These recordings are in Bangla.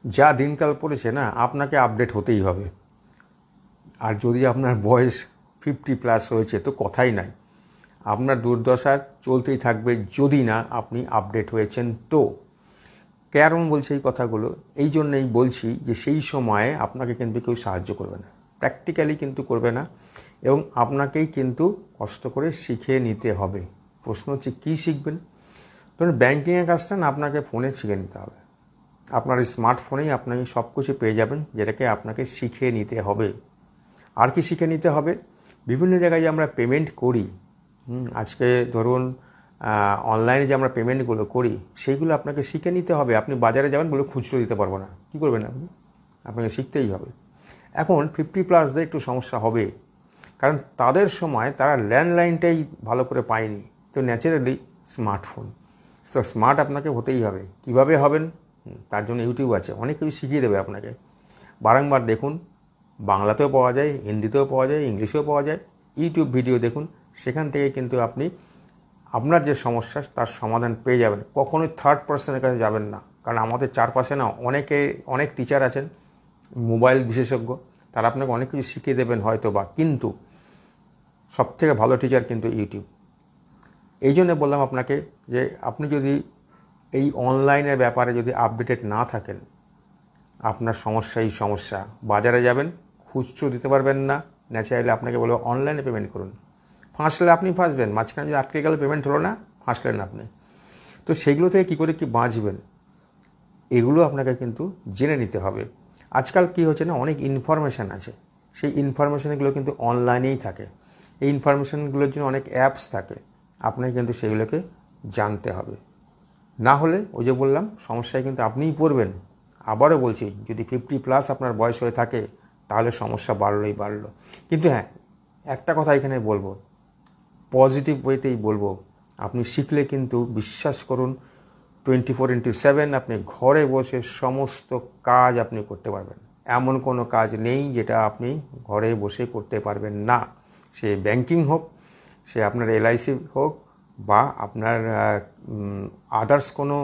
যা দিনকাল পড়েছে না, আপনাকে আপডেট হতেই হবে। আর যদি আপনার বয়স 50+ হয়েছে তো কথাই নাই, আপনার দুর্দশা চলতেই থাকবে যদি না আপনি আপডেট হয়েছেন। তো কেন বলছি এই কথাগুলো? এই জন্যই বলছি যে সেই সময়ে আপনাকে কিন্তু কেউ সাহায্য করবে না, প্র্যাকটিক্যালি কিন্তু করবে না, এবং আপনাকেই কিন্তু কষ্ট করে শিখে নিতে হবে। প্রশ্ন হচ্ছে কী শিখবেন? ধরুন ব্যাঙ্কিংয়ের কাজটা না আপনাকে ফোনে শিখে নিতে হবে। আপনার স্মার্টফোনেই আপনি সব কিছু পেয়ে যাবেন, যেটাকে আপনাকে শিখে নিতে হবে। আর কি শিখে নিতে হবে? বিভিন্ন জায়গায় যে আমরা পেমেন্ট করি, আজকে ধরুন অনলাইনে যে আমরা পেমেন্টগুলো করি, সেইগুলো আপনাকে শিখে নিতে হবে। আপনি বাজারে যাবেন, বলে খুচরো দিতে পারবো না, কী করবেন আপনি? আপনাকে শিখতেই হবে। এখন 50+দের একটু সমস্যা হবে, কারণ তাদের সময় তারা ল্যান্ডলাইনটাই ভালো করে পায়নি, তো ন্যাচারালি স্মার্টফোন। তো স্মার্ট আপনাকে হতেই হবে। কিভাবে হবেন? তার জন্য ইউটিউব আছে, অনেক কিছু শিখিয়ে দেবে আপনাকে। বারংবার দেখুন, বাংলাতেও পাওয়া যায়, হিন্দিতেও পাওয়া যায়, ইংলিশেও পাওয়া যায়। ইউটিউব ভিডিও দেখুন, সেখান থেকে কিন্তু আপনি আপনার যে সমস্যা তার সমাধান পেয়ে যাবেন। কখনোই থার্ড পার্সনের কাছে যাবেন না, কারণ আমাদের চারপাশে না অনেক টিচার আছেন, মোবাইল বিশেষজ্ঞ, তারা আপনাকে অনেক কিছু শিখিয়ে দেবেন হয়তো বা, কিন্তু সবথেকে ভালো টিচার কিন্তু ইউটিউব। এই জন্য বললাম আপনাকে যে আপনি যদি এই অনলাইনের ব্যাপারে যদি আপডেটেড না থাকেন, আপনার সমস্যা। বাজারে যাবেন, খুচরো দিতে পারবেন না, ন্যাচারালি আপনাকে বলবো অনলাইনে পেমেন্ট করুন। ফাঁসলে আপনি ফাঁসবেন, মাঝখানে যদি আটকে গেলে পেমেন্ট হলো না, ফাঁসলেন আপনি। তো সেগুলো থেকে কী করে কি বাঁচবেন, এগুলো আপনাকে কিন্তু জেনে নিতে হবে। আজকাল কি হচ্ছে না, অনেক ইনফরমেশান আছে, সেই ইনফরমেশানগুলো কিন্তু অনলাইনেই থাকে। এই ইনফরমেশানগুলোর জন্য অনেক অ্যাপস থাকে, আপনাকে কিন্তু সেগুলোকে জানতে হবে। না হলে ওই যে বললাম, সমস্যায় কিন্তু আপনিই পড়বেন। আবারও বলছি, যদি 50+ আপনার বয়স হয়ে থাকে, তাহলে সমস্যা বাড়লো। কিন্তু হ্যাঁ, একটা কথা এখানে বলবো, পজিটিভ ওয়েতেই বলবো, আপনি শিখলে কিন্তু বিশ্বাস করুন 24/7 আপনি ঘরে বসে সমস্ত কাজ আপনি করতে পারবেন। এমন কোনো কাজ নেই যেটা আপনি ঘরে বসে করতে পারবেন না। সে ব্যাংকিং হোক, সে আপনার LIC হোক, বা আপনার আদার্স কোনো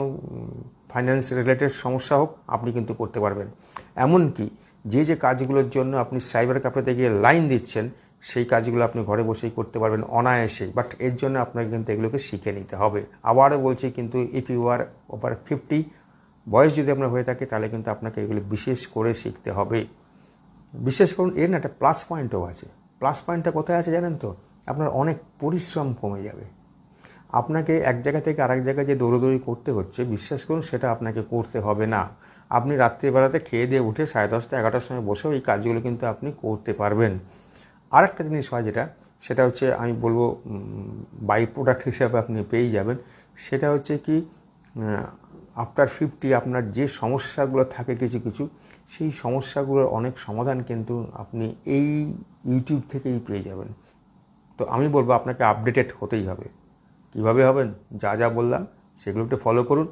ফাইন্যান্স রিলেটেড সমস্যা হোক, আপনি কিন্তু করতে পারবেন। এমনকি যে কাজগুলোর জন্য আপনি সাইবার ক্যাফেতে গিয়ে লাইন দিচ্ছেন, সেই কাজগুলো আপনি ঘরে বসেই করতে পারবেন অনায়াসেই। বাট এর জন্য আপনাকে কিন্তু এগুলোকে শিখে নিতে হবে। আবারও বলছি, কিন্তু ইফ ইউ আর ওভার 50 বয়স যদি আপনার হয়ে থাকে, তাহলে কিন্তু আপনাকে এগুলো বিশেষ করে শিখতে হবে। বিশেষ করুন, এর না একটা প্লাস পয়েন্টও আছে। প্লাস পয়েন্টটা কোথায় আছে জানেন তো? আপনার অনেক পরিশ্রম কমে যাবে। আপনাকে এক জায়গা থেকে আরেক জায়গায় যে দৌড়োদৌড়ি করতে হচ্ছে, বিশ্বাস করুন সেটা আপনাকে করতে হবে না। আপনি রাত্রিবেলাতে খেয়ে দিয়ে উঠে 10:30 11টার সময় বসেও এই কাজগুলো কিন্তু আপনি করতে পারবেন। আর একটা জিনিস হয় সেটা হচ্ছে, আমি বলবো বাই প্রোডাক্ট হিসাবে আপনি পেয়ে যাবেন। সেটা হচ্ছে কি, আফটার 50 আপনার যে সমস্যাগুলো থাকে কিছু, সেই সমস্যাগুলোর অনেক সমাধান কিন্তু আপনি এই ইউটিউব থেকেই পেয়ে যাবেন। তো আমি বলবো আপনাকে আপডেটেড হতেই হবে। কীভাবে হবেন? যা বললাম সেগুলো একটু ফলো করুন।